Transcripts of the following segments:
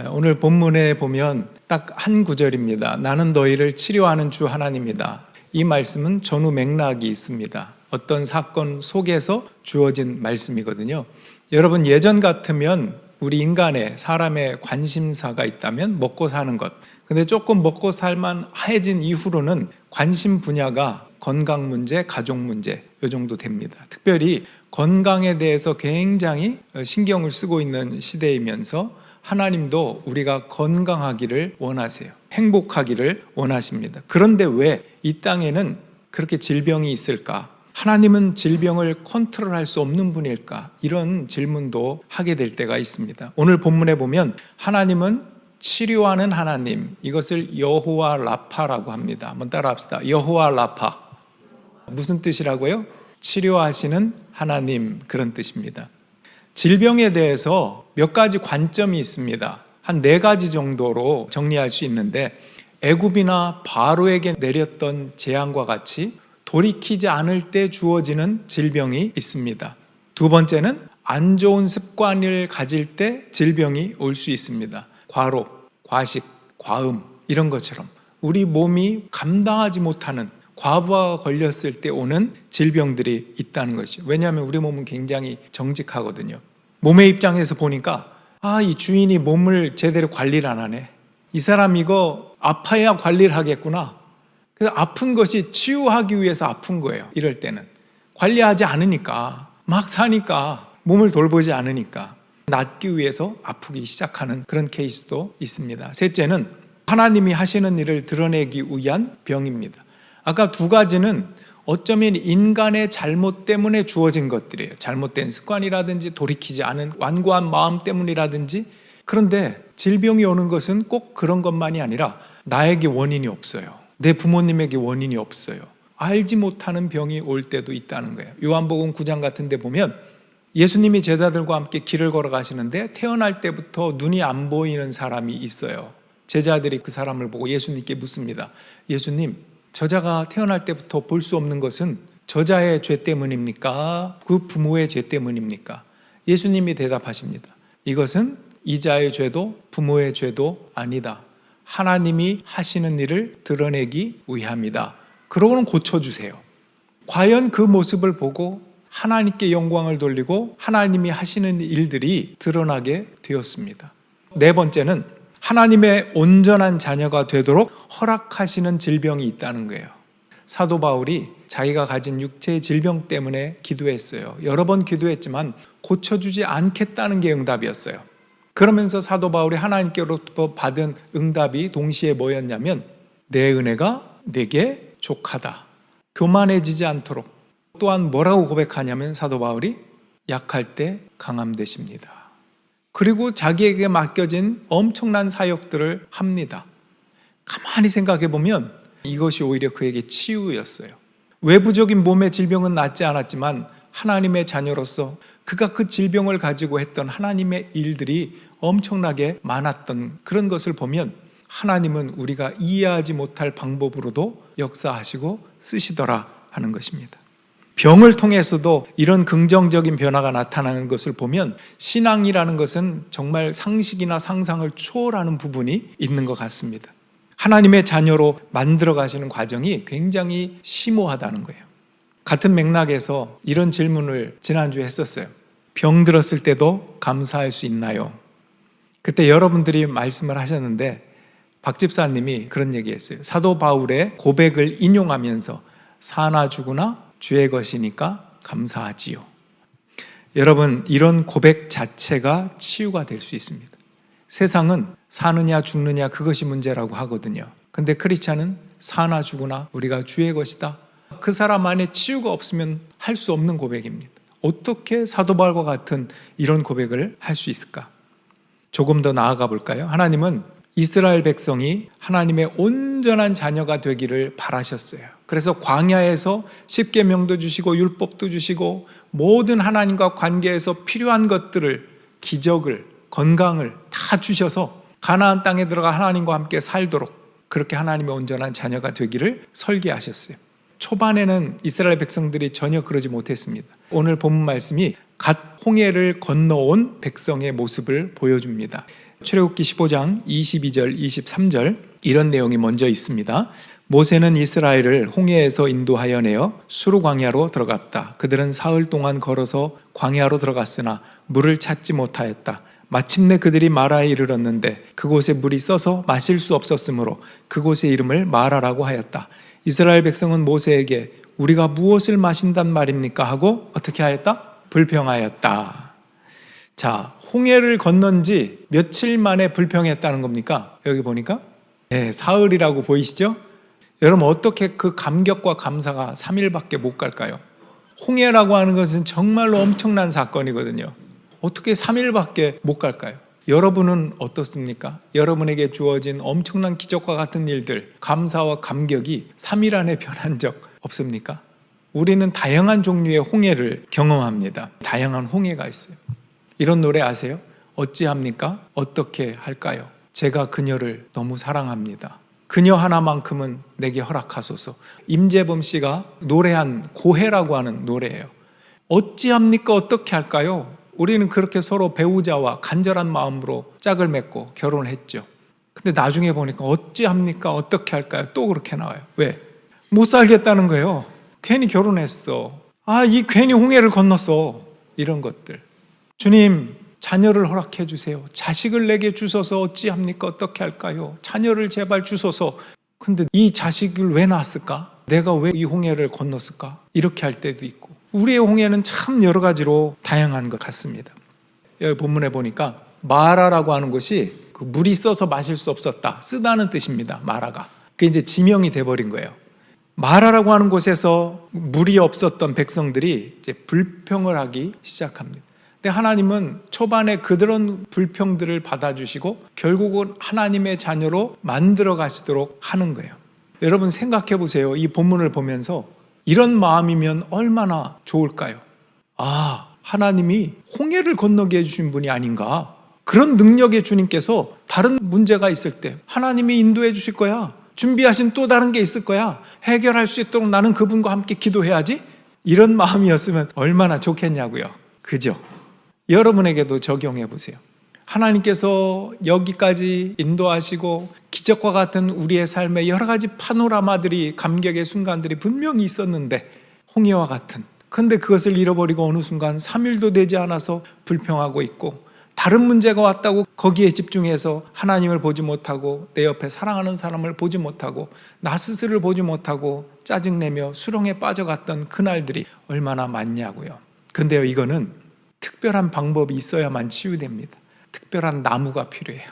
오늘 본문에 보면 딱 한 구절입니다. 나는 너희를 치료하는 주 하나님이다. 이 말씀은 전후 맥락이 있습니다. 어떤 사건 속에서 주어진 말씀이거든요. 여러분, 예전 같으면 우리 인간의 사람의 관심사가 있다면 먹고 사는 것. 근데 조금 먹고 살만해진 이후로는 관심 분야가 건강 문제, 가족 문제 이 정도 됩니다. 특별히 건강에 대해서 굉장히 신경을 쓰고 있는 시대이면서 하나님도 우리가 건강하기를 원하세요. 행복하기를 원하십니다. 그런데 왜 이 땅에는 그렇게 질병이 있을까? 하나님은 질병을 컨트롤할 수 없는 분일까? 이런 질문도 하게 될 때가 있습니다. 오늘 본문에 보면 하나님은 치료하는 하나님, 이것을 여호와 라파라고 합니다. 한번 따라합시다. 여호와 라파. 무슨 뜻이라고요? 치료하시는 하나님, 그런 뜻입니다. 질병에 대해서 몇 가지 관점이 있습니다. 한 4가지 정도로 정리할 수 있는데, 애굽이나 바로에게 내렸던 재앙과 같이 돌이키지 않을 때 주어지는 질병이 있습니다. 두 번째는 안 좋은 습관을 가질 때 질병이 올 수 있습니다. 과로, 과식, 과음 이런 것처럼 우리 몸이 감당하지 못하는 과부하가 걸렸을 때 오는 질병들이 있다는 것이죠. 왜냐하면 우리 몸은 굉장히 정직하거든요. 몸의 입장에서 보니까 이 주인이 몸을 제대로 관리를 안 하네. 이 사람 이거 아파야 관리를 하겠구나. 그래서 아픈 것이 치유하기 위해서 아픈 거예요. 이럴 때는 관리하지 않으니까, 막 사니까, 몸을 돌보지 않으니까 낫기 위해서 아프기 시작하는 그런 케이스도 있습니다. 셋째는 하나님이 하시는 일을 드러내기 위한 병입니다. 아까 2가지는 어쩌면 인간의 잘못 때문에 주어진 것들이에요. 잘못된 습관이라든지 돌이키지 않은 완고한 마음 때문이라든지. 그런데 질병이 오는 것은 꼭 그런 것만이 아니라 나에게 원인이 없어요. 내 부모님에게 원인이 없어요. 알지 못하는 병이 올 때도 있다는 거예요. 요한복음 9장 같은 데 보면 예수님이 제자들과 함께 길을 걸어가시는데 태어날 때부터 눈이 안 보이는 사람이 있어요. 제자들이 그 사람을 보고 예수님께 묻습니다. 예수님, 저자가 태어날 때부터 볼 수 없는 것은 저자의 죄 때문입니까? 그 부모의 죄 때문입니까? 예수님이 대답하십니다. 이것은 이자의 죄도 부모의 죄도 아니다. 하나님이 하시는 일을 드러내기 위함이다. 그러고는 고쳐주세요. 과연 그 모습을 보고 하나님께 영광을 돌리고 하나님이 하시는 일들이 드러나게 되었습니다. 4번째는 하나님의 온전한 자녀가 되도록 허락하시는 질병이 있다는 거예요. 사도 바울이 자기가 가진 육체의 질병 때문에 기도했어요. 여러 번 기도했지만 고쳐주지 않겠다는 게 응답이었어요. 그러면서 사도 바울이 하나님께로부터 받은 응답이 동시에 뭐였냐면 내 은혜가 내게 족하다. 교만해지지 않도록. 또한 뭐라고 고백하냐면 사도 바울이 약할 때 강함 되십니다. 그리고 자기에게 맡겨진 엄청난 사역들을 합니다. 가만히 생각해 보면 이것이 오히려 그에게 치유였어요. 외부적인 몸의 질병은 낫지 않았지만 하나님의 자녀로서 그가 그 질병을 가지고 했던 하나님의 일들이 엄청나게 많았던 그런 것을 보면 하나님은 우리가 이해하지 못할 방법으로도 역사하시고 쓰시더라 하는 것입니다. 병을 통해서도 이런 긍정적인 변화가 나타나는 것을 보면 신앙이라는 것은 정말 상식이나 상상을 초월하는 부분이 있는 것 같습니다. 하나님의 자녀로 만들어 가시는 과정이 굉장히 심오하다는 거예요. 같은 맥락에서 이런 질문을 지난주에 했었어요. 병 들었을 때도 감사할 수 있나요? 그때 여러분들이 말씀을 하셨는데 박 집사님이 그런 얘기했어요. 사도 바울의 고백을 인용하면서 사나 죽으나 주의 것이니까 감사하지요. 여러분, 이런 고백 자체가 치유가 될 수 있습니다. 세상은 사느냐 죽느냐 그것이 문제라고 하거든요. 근데 크리스찬은 사나 죽으나 우리가 주의 것이다. 그 사람 안에 치유가 없으면 할 수 없는 고백입니다. 어떻게 사도 바울과 같은 이런 고백을 할 수 있을까? 조금 더 나아가 볼까요? 하나님은 이스라엘 백성이 하나님의 온전한 자녀가 되기를 바라셨어요. 그래서 광야에서 십계명도 주시고 율법도 주시고 모든 하나님과 관계에서 필요한 것들을, 기적을, 건강을 다 주셔서 가나안 땅에 들어가 하나님과 함께 살도록 그렇게 하나님의 온전한 자녀가 되기를 설계하셨어요. 초반에는 이스라엘 백성들이 전혀 그러지 못했습니다. 오늘 본문 말씀이 갓 홍해를 건너온 백성의 모습을 보여줍니다. 출애굽기 15장 22절 23절 이런 내용이 먼저 있습니다. 모세는 이스라엘을 홍해에서 인도하여 내어 수르 광야로 들어갔다. 그들은 사흘 동안 걸어서 광야로 들어갔으나 물을 찾지 못하였다. 마침내 그들이 마라에 이르렀는데 그곳에 물이 써서 마실 수 없었으므로 그곳의 이름을 마라라고 하였다. 이스라엘 백성은 모세에게 우리가 무엇을 마신단 말입니까? 하고 어떻게 하였다? 불평하였다. 자, 홍해를 건넌 지 며칠 만에 불평했다는 겁니까? 여기 보니까 사흘이라고 보이시죠? 여러분 어떻게 그 감격과 감사가 3일밖에 못 갈까요? 홍해라고 하는 것은 정말로 엄청난 사건이거든요. 어떻게 3일밖에 못 갈까요? 여러분은 어떻습니까? 여러분에게 주어진 엄청난 기적과 같은 일들, 감사와 감격이 3일 안에 변한 적 없습니까? 우리는 다양한 종류의 홍해를 경험합니다. 다양한 홍해가 있어요. 이런 노래 아세요? 어찌합니까? 어떻게 할까요? 제가 그녀를 너무 사랑합니다. 그녀 하나만큼은 내게 허락하소서. 임재범 씨가 노래한 고해라고 하는 노래예요. 어찌합니까? 어떻게 할까요? 우리는 그렇게 서로 배우자와 간절한 마음으로 짝을 맺고 결혼을 했죠. 근데 나중에 보니까 어찌합니까? 어떻게 할까요? 또 그렇게 나와요. 왜? 못 살겠다는 거예요. 괜히 결혼했어. 이 괜히 홍해를 건넜어. 이런 것들. 주님, 자녀를 허락해 주세요. 자식을 내게 주소서. 어찌합니까? 어떻게 할까요? 자녀를 제발 주소서. 근데 이 자식을 왜 낳았을까? 내가 왜 이 홍해를 건넜을까? 이렇게 할 때도 있고. 우리의 홍해는 참 여러 가지로 다양한 것 같습니다. 여기 본문에 보니까 마라라고 하는 것이 그 물이 써서 마실 수 없었다. 쓰다는 뜻입니다. 마라가. 그게 이제 지명이 돼버린 거예요. 마라라고 하는 곳에서 물이 없었던 백성들이 이제 불평을 하기 시작합니다. 근데 하나님은 초반에 그런 불평들을 받아주시고 결국은 하나님의 자녀로 만들어 가시도록 하는 거예요. 여러분 생각해 보세요. 이 본문을 보면서 이런 마음이면 얼마나 좋을까요? 하나님이 홍해를 건너게 해주신 분이 아닌가? 그런 능력의 주님께서 다른 문제가 있을 때 하나님이 인도해 주실 거야. 준비하신 또 다른 게 있을 거야. 해결할 수 있도록 나는 그분과 함께 기도해야지. 이런 마음이었으면 얼마나 좋겠냐고요. 그죠? 여러분에게도 적용해 보세요. 하나님께서 여기까지 인도하시고 기적과 같은 우리의 삶에 여러 가지 파노라마들이, 감격의 순간들이 분명히 있었는데 홍해와 같은, 근데 그것을 잃어버리고 어느 순간 3일도 되지 않아서 불평하고 있고, 다른 문제가 왔다고 거기에 집중해서 하나님을 보지 못하고 내 옆에 사랑하는 사람을 보지 못하고 나 스스로를 보지 못하고 짜증내며 수렁에 빠져갔던 그날들이 얼마나 많냐고요. 근데요, 이거는 특별한 방법이 있어야만 치유됩니다. 특별한 나무가 필요해요.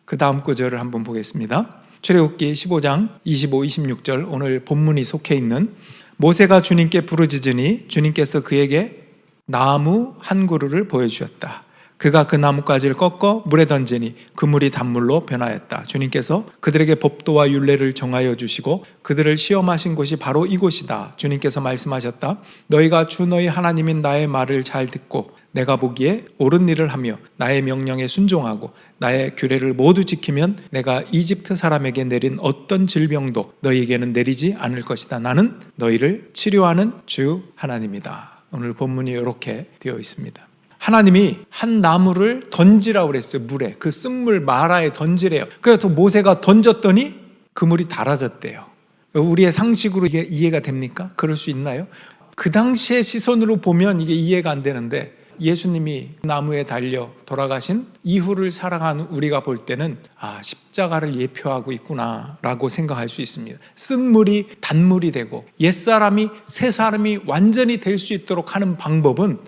그 다음 구절을 한번 보겠습니다. 출애굽기 15장 25, 26절 오늘 본문이 속해 있는, 모세가 주님께 부르짖으니 주님께서 그에게 나무 한 그루를 보여주셨다. 그가 그 나뭇가지를 꺾어 물에 던지니 그 물이 단물로 변하였다. 주님께서 그들에게 법도와 율례를 정하여 주시고 그들을 시험하신 곳이 바로 이곳이다. 주님께서 말씀하셨다. 너희가 주 너희 하나님인 나의 말을 잘 듣고 내가 보기에 옳은 일을 하며 나의 명령에 순종하고 나의 규례를 모두 지키면 내가 이집트 사람에게 내린 어떤 질병도 너희에게는 내리지 않을 것이다. 나는 너희를 치료하는 주 하나님이다. 오늘 본문이 이렇게 되어 있습니다. 하나님이 한 나무를 던지라고 그랬어요. 물에, 그 쓴물 마라에 던지래요. 그래서 모세가 던졌더니 그 물이 달아졌대요. 우리의 상식으로 이게 이해가 됩니까? 그럴 수 있나요? 그 당시의 시선으로 보면 이게 이해가 안 되는데, 예수님이 나무에 달려 돌아가신 이후를 살아가는 우리가 볼 때는 십자가를 예표하고 있구나 라고 생각할 수 있습니다. 쓴 물이 단물이 되고 옛사람이 새사람이 완전히 될 수 있도록 하는 방법은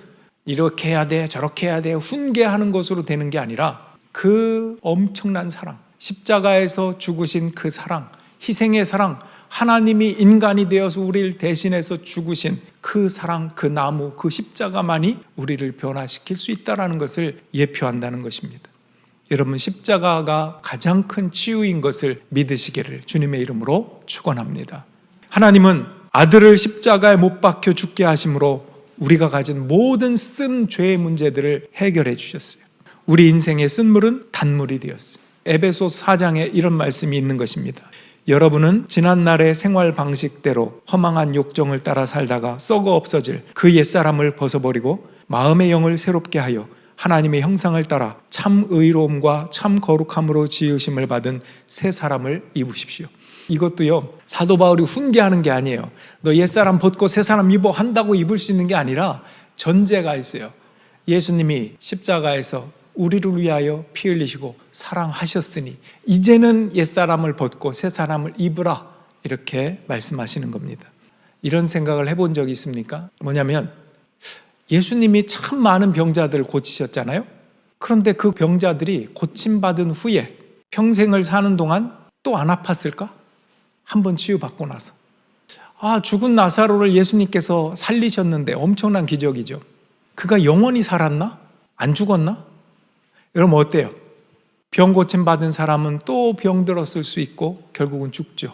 이렇게 해야 돼, 저렇게 해야 돼, 훈계하는 것으로 되는 게 아니라 그 엄청난 사랑, 십자가에서 죽으신 그 사랑, 희생의 사랑, 하나님이 인간이 되어서 우리를 대신해서 죽으신 그 사랑, 그 나무, 그 십자가만이 우리를 변화시킬 수 있다는 것을 예표한다는 것입니다. 여러분, 십자가가 가장 큰 치유인 것을 믿으시기를 주님의 이름으로 축원합니다. 하나님은 아들을 십자가에 못 박혀 죽게 하심으로 우리가 가진 모든 쓴 죄의 문제들을 해결해 주셨어요. 우리 인생의 쓴물은 단물이 되었어요. 에베소 4장에 이런 말씀이 있는 것입니다. 여러분은 지난날의 생활 방식대로 허망한 욕정을 따라 살다가 썩어 없어질 그 옛사람을 벗어버리고 마음의 영을 새롭게 하여 하나님의 형상을 따라 참 의로움과 참 거룩함으로 지으심을 받은 새 사람을 입으십시오. 이것도요, 사도 바울이 훈계하는 게 아니에요. 너 옛사람 벗고 새 사람 입어 한다고 입을 수 있는 게 아니라 전제가 있어요. 예수님이 십자가에서 우리를 위하여 피 흘리시고 사랑하셨으니 이제는 옛사람을 벗고 새 사람을 입으라, 이렇게 말씀하시는 겁니다. 이런 생각을 해본 적이 있습니까? 뭐냐면 예수님이 참 많은 병자들을 고치셨잖아요. 그런데 그 병자들이 고침받은 후에 평생을 사는 동안 또 안 아팠을까? 한번 치유받고 나서. 죽은 나사로를 예수님께서 살리셨는데 엄청난 기적이죠. 그가 영원히 살았나? 안 죽었나? 여러분 어때요? 병 고침받은 사람은 또 병들었을 수 있고 결국은 죽죠.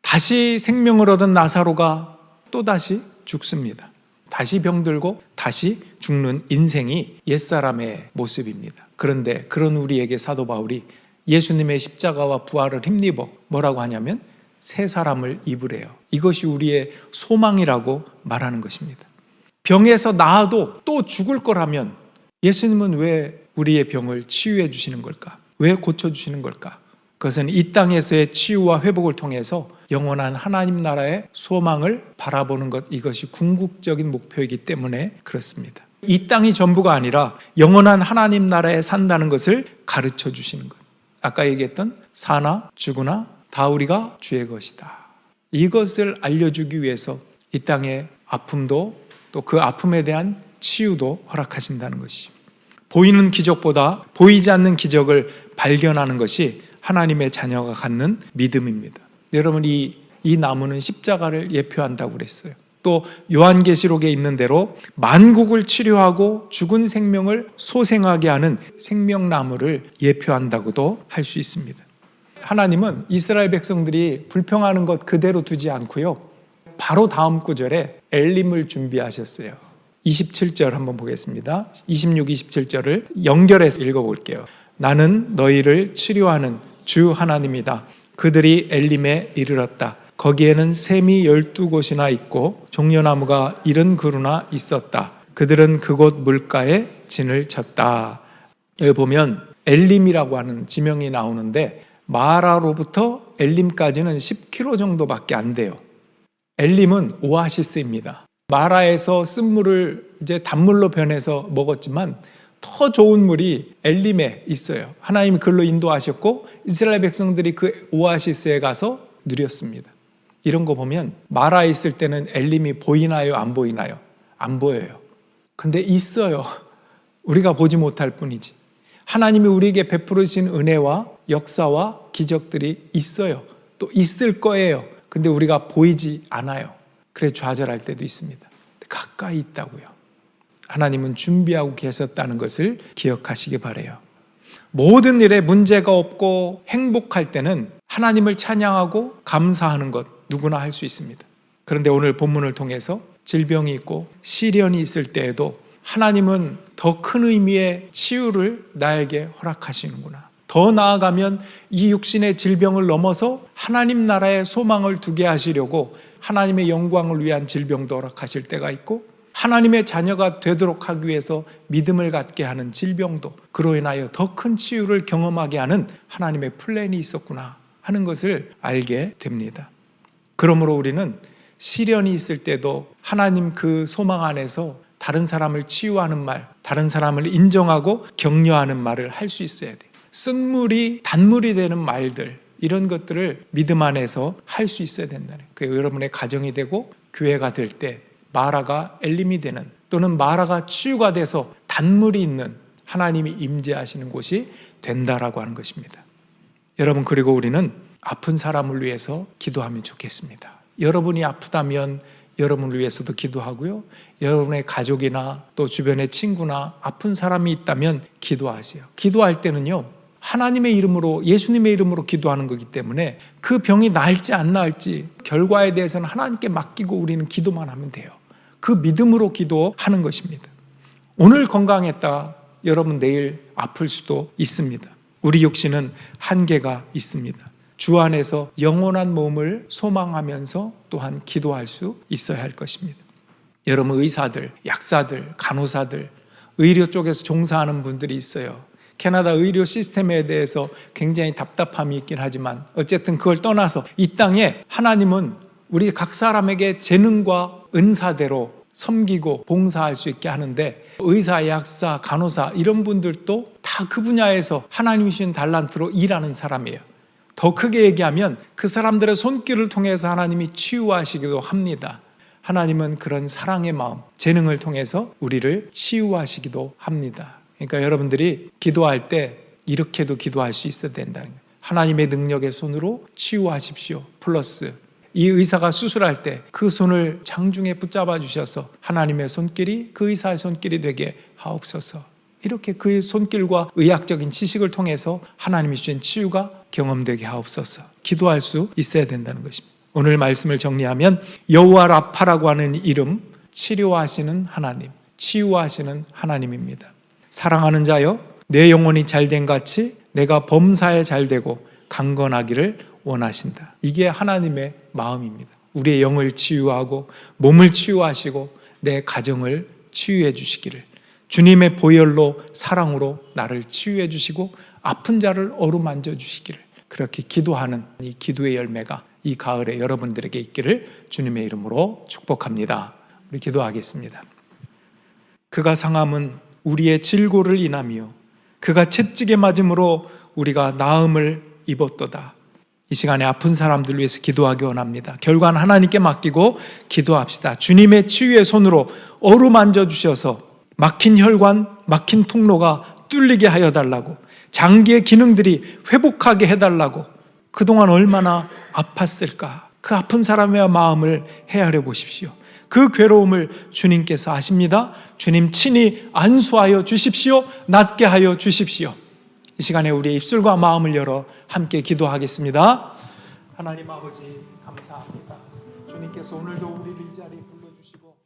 다시 생명을 얻은 나사로가 또다시 죽습니다. 다시 병들고 다시 죽는 인생이 옛사람의 모습입니다. 그런데 그런 우리에게 사도 바울이 예수님의 십자가와 부활을 힘입어 뭐라고 하냐면 새 사람을 입으래요. 이것이 우리의 소망이라고 말하는 것입니다. 병에서 나아도 또 죽을 거라면 예수님은 왜 우리의 병을 치유해 주시는 걸까? 왜 고쳐주시는 걸까? 그것은 이 땅에서의 치유와 회복을 통해서 영원한 하나님 나라의 소망을 바라보는 것, 이것이 궁극적인 목표이기 때문에 그렇습니다. 이 땅이 전부가 아니라 영원한 하나님 나라에 산다는 것을 가르쳐 주시는 것. 아까 얘기했던 사나 죽으나 다 우리가 주의 것이다. 이것을 알려주기 위해서 이 땅의 아픔도 또 그 아픔에 대한 치유도 허락하신다는 것이죠. 보이는 기적보다 보이지 않는 기적을 발견하는 것이 하나님의 자녀가 갖는 믿음입니다. 여러분 이 나무는 십자가를 예표한다고 그랬어요. 또 요한계시록에 있는 대로 만국을 치료하고 죽은 생명을 소생하게 하는 생명나무를 예표한다고도 할 수 있습니다. 하나님은 이스라엘 백성들이 불평하는 것 그대로 두지 않고요, 바로 다음 구절에 엘림을 준비하셨어요. 27절 한번 보겠습니다. 26, 27절을 연결해서 읽어볼게요. 나는 너희를 치료하는 주 하나님이다. 그들이 엘림에 이르렀다. 거기에는 샘이 12곳이나 있고 종려나무가 70그루나 있었다. 그들은 그곳 물가에 진을 쳤다. 여기 보면 엘림이라고 하는 지명이 나오는데 마라로부터 엘림까지는 10km 정도밖에 안 돼요. 엘림은 오아시스입니다. 마라에서 쓴물을 이제 단물로 변해서 먹었지만 더 좋은 물이 엘림에 있어요. 하나님이 그걸로 인도하셨고 이스라엘 백성들이 그 오아시스에 가서 누렸습니다. 이런 거 보면 마라에 있을 때는 엘림이 보이나요? 안 보이나요? 안 보여요. 근데 있어요. 우리가 보지 못할 뿐이지. 하나님이 우리에게 베풀으신 은혜와 역사와 기적들이 있어요. 또 있을 거예요. 근데 우리가 보이지 않아요. 그래 좌절할 때도 있습니다. 가까이 있다고요. 하나님은 준비하고 계셨다는 것을 기억하시기 바라요. 모든 일에 문제가 없고 행복할 때는 하나님을 찬양하고 감사하는 것 누구나 할 수 있습니다. 그런데 오늘 본문을 통해서 질병이 있고 시련이 있을 때에도 하나님은 더 큰 의미의 치유를 나에게 허락하시는구나. 더 나아가면 이 육신의 질병을 넘어서 하나님 나라의 소망을 두게 하시려고 하나님의 영광을 위한 질병도 허락하실 때가 있고 하나님의 자녀가 되도록 하기 위해서 믿음을 갖게 하는 질병도 그로 인하여 더 큰 치유를 경험하게 하는 하나님의 플랜이 있었구나 하는 것을 알게 됩니다. 그러므로 우리는 시련이 있을 때도 하나님 그 소망 안에서 다른 사람을 치유하는 말, 다른 사람을 인정하고 격려하는 말을 할 수 있어야 돼요. 쓴물이 단물이 되는 말들, 이런 것들을 믿음 안에서 할 수 있어야 된다는 거예요. 여러분의 가정이 되고 교회가 될 때 마라가 엘림이 되는, 또는 마라가 치유가 돼서 단물이 있는 하나님이 임재하시는 곳이 된다라고 하는 것입니다. 여러분, 그리고 우리는 아픈 사람을 위해서 기도하면 좋겠습니다. 여러분이 아프다면 여러분을 위해서도 기도하고요, 여러분의 가족이나 또 주변의 친구나 아픈 사람이 있다면 기도하세요. 기도할 때는요, 하나님의 이름으로, 예수님의 이름으로 기도하는 거기 때문에 그 병이 나을지 안 나을지 결과에 대해서는 하나님께 맡기고 우리는 기도만 하면 돼요. 그 믿음으로 기도하는 것입니다. 오늘 건강했다, 여러분 내일 아플 수도 있습니다. 우리 육신은 한계가 있습니다. 주 안에서 영원한 몸을 소망하면서 또한 기도할 수 있어야 할 것입니다. 여러분, 의사들, 약사들, 간호사들 의료 쪽에서 종사하는 분들이 있어요. 캐나다 의료 시스템에 대해서 굉장히 답답함이 있긴 하지만 어쨌든 그걸 떠나서 이 땅에 하나님은 우리 각 사람에게 재능과 은사대로 섬기고 봉사할 수 있게 하는데, 의사, 약사, 간호사 이런 분들도 다 그 분야에서 하나님이 주신 달란트로 일하는 사람이에요. 더 크게 얘기하면 그 사람들의 손길을 통해서 하나님이 치유하시기도 합니다. 하나님은 그런 사랑의 마음, 재능을 통해서 우리를 치유하시기도 합니다. 그러니까 여러분들이 기도할 때 이렇게도 기도할 수 있어야 된다는 거예요. 하나님의 능력의 손으로 치유하십시오. 플러스 이 의사가 수술할 때 그 손을 장중에 붙잡아 주셔서 하나님의 손길이 그 의사의 손길이 되게 하옵소서. 이렇게 그의 손길과 의학적인 지식을 통해서 하나님이 주신 치유가 경험되게 하옵소서. 기도할 수 있어야 된다는 것입니다. 오늘 말씀을 정리하면 여호와 라파라고 하는 이름, 치료하시는 하나님, 치유하시는 하나님입니다. 사랑하는 자여, 내 영혼이 잘된 같이 내가 범사에 잘되고 강건하기를 원하신다. 이게 하나님의 마음입니다. 우리의 영을 치유하고 몸을 치유하시고 내 가정을 치유해 주시기를, 주님의 보혈로 사랑으로 나를 치유해 주시고 아픈 자를 어루만져 주시기를, 그렇게 기도하는 이 기도의 열매가 이 가을에 여러분들에게 있기를 주님의 이름으로 축복합니다. 우리 기도하겠습니다. 그가 상함은 우리의 질고를 인하며 그가 채찍에 맞음으로 우리가 나음을 입었도다. 이 시간에 아픈 사람들 위해서 기도하기 원합니다. 결과는 하나님께 맡기고 기도합시다. 주님의 치유의 손으로 어루만져 주셔서 막힌 혈관, 막힌 통로가 뚫리게 하여 달라고, 장기의 기능들이 회복하게 해달라고. 그동안 얼마나 아팠을까? 그 아픈 사람의 마음을 헤아려 보십시오. 그 괴로움을 주님께서 아십니다. 주님 친히 안수하여 주십시오. 낫게 하여 주십시오. 이 시간에 우리의 입술과 마음을 열어 함께 기도하겠습니다. 하나님 아버지 감사합니다. 주님께서 오늘도 우리를 이 자리에 불러주시고